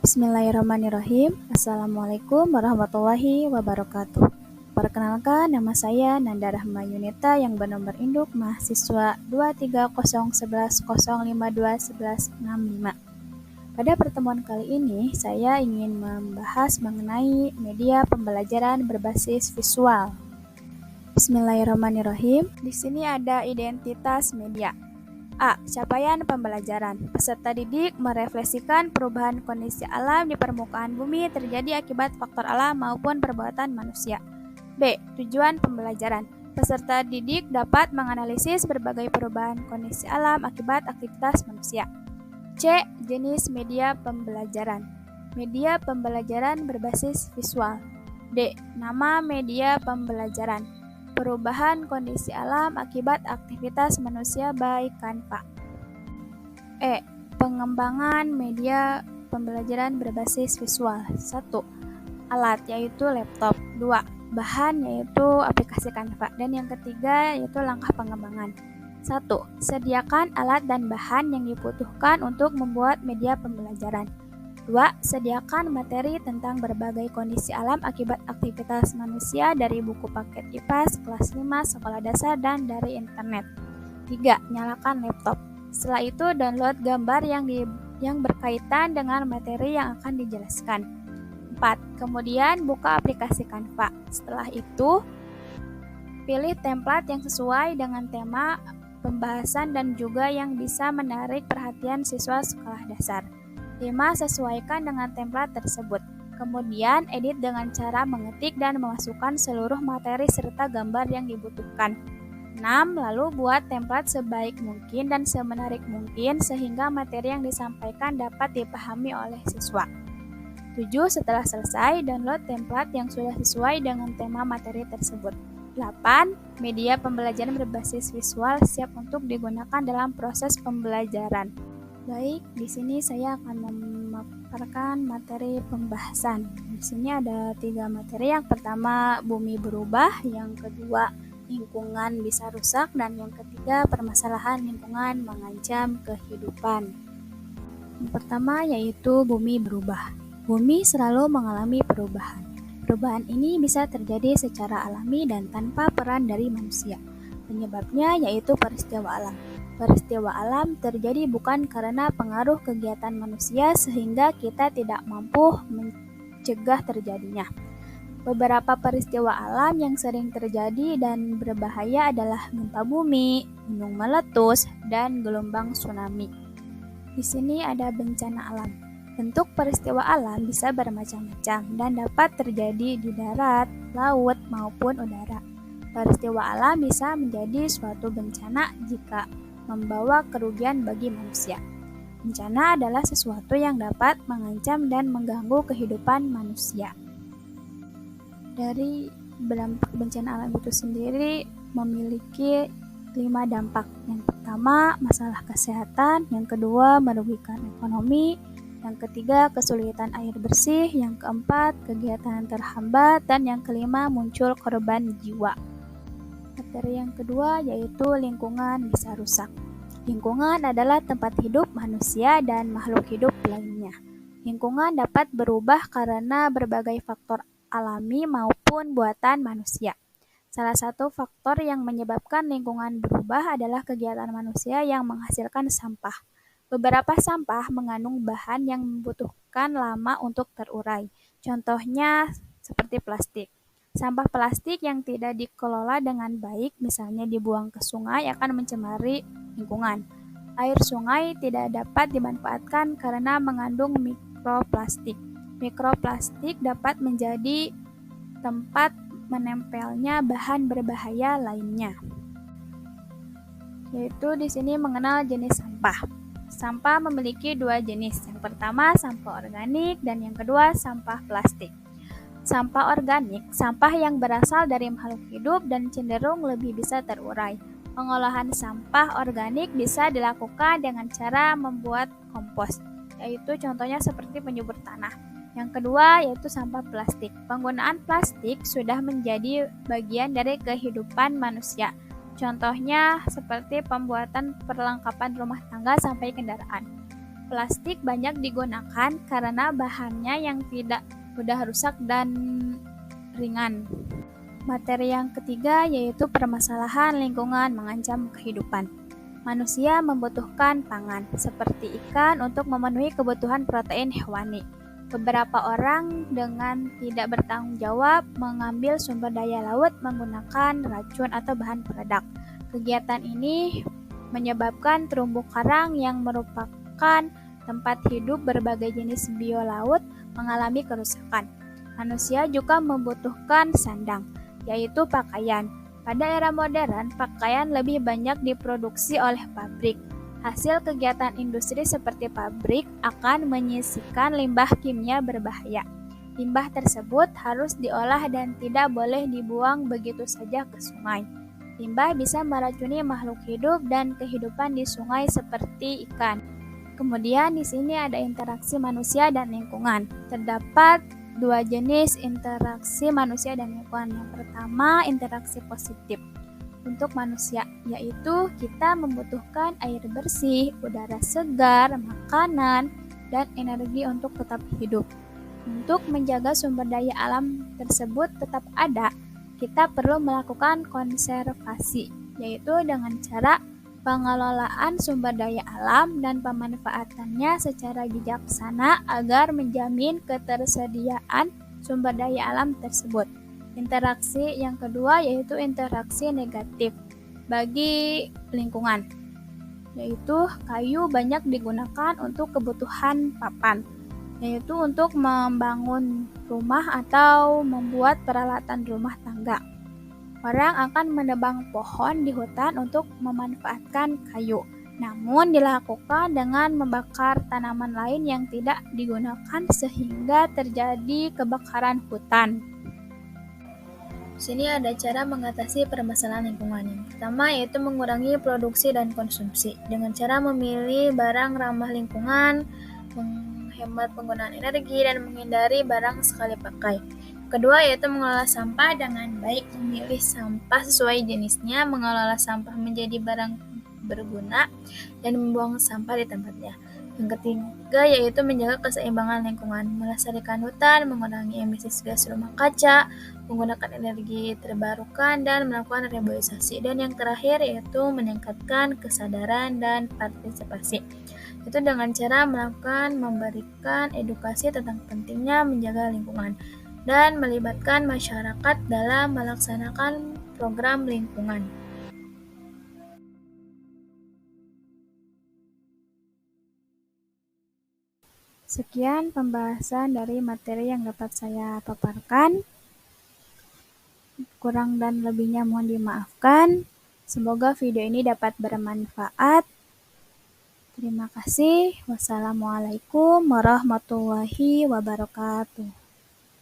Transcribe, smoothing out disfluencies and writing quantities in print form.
Bismillahirrahmanirrahim. Assalamualaikum warahmatullahi wabarakatuh. Perkenalkan, nama saya Nanda Rahma Yunita yang bernomor induk mahasiswa 2301105211165. Pada pertemuan kali ini, saya ingin membahas mengenai media pembelajaran berbasis visual. Bismillahirrahmanirrahim. Di sini ada identitas media. A. Capaian pembelajaran. Peserta didik merefleksikan perubahan kondisi alam di permukaan bumi terjadi akibat faktor alam maupun perbuatan manusia. B. Tujuan pembelajaran. Peserta didik dapat menganalisis berbagai perubahan kondisi alam akibat aktivitas manusia. C. Jenis media pembelajaran. Media pembelajaran berbasis visual. D. Nama media pembelajaran. Perubahan kondisi alam akibat aktivitas manusia by Canva. E. Pengembangan media pembelajaran berbasis visual. 1. Alat, yaitu laptop. 2. Bahan, yaitu aplikasi Canva. Dan yang ketiga, yaitu langkah pengembangan. 1. Sediakan alat dan bahan yang dibutuhkan untuk membuat media pembelajaran. 2. Sediakan materi tentang berbagai kondisi alam akibat aktivitas manusia dari buku paket IPAS kelas 5 sekolah dasar dan dari internet. 3. Nyalakan laptop. Setelah itu download gambar yang berkaitan dengan materi yang akan dijelaskan. 4. Kemudian buka aplikasi Canva. Setelah itu pilih template yang sesuai dengan tema pembahasan dan juga yang bisa menarik perhatian siswa sekolah dasar. 5. Sesuaikan dengan template tersebut. Kemudian, edit dengan cara mengetik dan memasukkan seluruh materi serta gambar yang dibutuhkan. 6. Lalu buat template sebaik mungkin dan semenarik mungkin sehingga materi yang disampaikan dapat dipahami oleh siswa. 7. Setelah selesai, download template yang sudah sesuai dengan tema materi tersebut. 8. Media pembelajaran berbasis visual siap untuk digunakan dalam proses pembelajaran. Baik, di sini saya akan memaparkan materi pembahasan. Di sini ada 3 materi. Yang pertama, bumi berubah. Yang kedua, lingkungan bisa rusak. Dan yang ketiga, permasalahan lingkungan mengancam kehidupan. Yang pertama yaitu bumi berubah. Bumi selalu mengalami perubahan. Perubahan ini bisa terjadi secara alami dan tanpa peran dari manusia. Penyebabnya yaitu peristiwa alam. Peristiwa alam terjadi bukan karena pengaruh kegiatan manusia sehingga kita tidak mampu mencegah terjadinya. Beberapa peristiwa alam yang sering terjadi dan berbahaya adalah gempa bumi, gunung meletus, dan gelombang tsunami. Di sini ada bencana alam. Bentuk peristiwa alam bisa bermacam-macam dan dapat terjadi di darat, laut, maupun udara. Peristiwa alam bisa menjadi suatu bencana jika membawa kerugian bagi manusia. Bencana adalah sesuatu yang dapat mengancam dan mengganggu kehidupan manusia. Dari dampak bencana alam itu sendiri memiliki 5 dampak. Yang pertama, masalah kesehatan. Yang kedua, merugikan ekonomi. Yang ketiga, kesulitan air bersih. Yang keempat, kegiatan terhambat. Dan yang kelima, muncul korban jiwa. Materi yang kedua yaitu lingkungan bisa rusak. Lingkungan adalah tempat hidup manusia dan makhluk hidup lainnya. Lingkungan dapat berubah karena berbagai faktor alami maupun buatan manusia. Salah satu faktor yang menyebabkan lingkungan berubah adalah kegiatan manusia yang menghasilkan sampah. Beberapa sampah mengandung bahan yang membutuhkan lama untuk terurai. Contohnya seperti plastik. Sampah plastik yang tidak dikelola dengan baik, misalnya dibuang ke sungai, akan mencemari lingkungan. Air sungai tidak dapat dimanfaatkan karena mengandung mikroplastik. Mikroplastik dapat menjadi tempat menempelnya bahan berbahaya lainnya. Yaitu di sini mengenal jenis sampah. Sampah memiliki 2 jenis. Yang pertama, sampah organik, dan yang kedua, sampah plastik. Sampah organik, sampah yang berasal dari makhluk hidup dan cenderung lebih bisa terurai. Pengolahan sampah organik bisa dilakukan dengan cara membuat kompos, yaitu contohnya seperti penyubur tanah. Yang kedua yaitu sampah plastik. Penggunaan plastik sudah menjadi bagian dari kehidupan manusia. Contohnya seperti pembuatan perlengkapan rumah tangga sampai kendaraan. Plastik banyak digunakan karena bahannya yang tidak mudah rusak dan ringan. Materi yang ketiga yaitu permasalahan lingkungan mengancam kehidupan. Manusia membutuhkan pangan, seperti ikan untuk memenuhi kebutuhan protein hewani. Beberapa orang dengan tidak bertanggung jawab mengambil sumber daya laut menggunakan racun atau bahan peledak. Kegiatan ini menyebabkan terumbu karang yang merupakan tempat hidup berbagai jenis biolaut mengalami kerusakan. Manusia juga membutuhkan sandang, yaitu pakaian. Pada era modern, pakaian lebih banyak diproduksi oleh pabrik. Hasil kegiatan industri seperti pabrik akan menyisihkan limbah kimia berbahaya. Limbah tersebut harus diolah dan tidak boleh dibuang begitu saja ke sungai. Limbah bisa meracuni makhluk hidup dan kehidupan di sungai seperti ikan. Kemudian di sini ada interaksi manusia dan lingkungan. Terdapat dua jenis interaksi manusia dan lingkungan. Yang pertama, interaksi positif untuk manusia, yaitu kita membutuhkan air bersih, udara segar, makanan, dan energi untuk tetap hidup. Untuk menjaga sumber daya alam tersebut tetap ada, kita perlu melakukan konservasi, yaitu dengan cara pengelolaan sumber daya alam dan pemanfaatannya secara bijaksana agar menjamin ketersediaan sumber daya alam tersebut. Interaksi yang kedua yaitu interaksi negatif bagi lingkungan, yaitu kayu banyak digunakan untuk kebutuhan papan, yaitu untuk membangun rumah atau membuat peralatan rumah tangga. Orang akan menebang pohon di hutan untuk memanfaatkan kayu, namun dilakukan dengan membakar tanaman lain yang tidak digunakan sehingga terjadi kebakaran hutan. Di sini ada cara mengatasi permasalahan lingkungan. Yang pertama yaitu mengurangi produksi dan konsumsi dengan cara memilih barang ramah lingkungan, menghemat penggunaan energi, dan menghindari barang sekali pakai. Kedua yaitu mengelola sampah dengan baik, memilih sampah sesuai jenisnya, mengelola sampah menjadi barang berguna, dan membuang sampah di tempatnya. Yang ketiga yaitu menjaga keseimbangan lingkungan, melestarikan hutan, mengurangi emisi gas rumah kaca, menggunakan energi terbarukan, dan melakukan reboisasi. Dan yang terakhir yaitu meningkatkan kesadaran dan partisipasi. Itu dengan cara memberikan edukasi tentang pentingnya menjaga lingkungan dan melibatkan masyarakat dalam melaksanakan program lingkungan. Sekian pembahasan dari materi yang dapat saya paparkan. Kurang dan lebihnya mohon dimaafkan. Semoga video ini dapat bermanfaat. Terima kasih. Wassalamualaikum warahmatullahi wabarakatuh.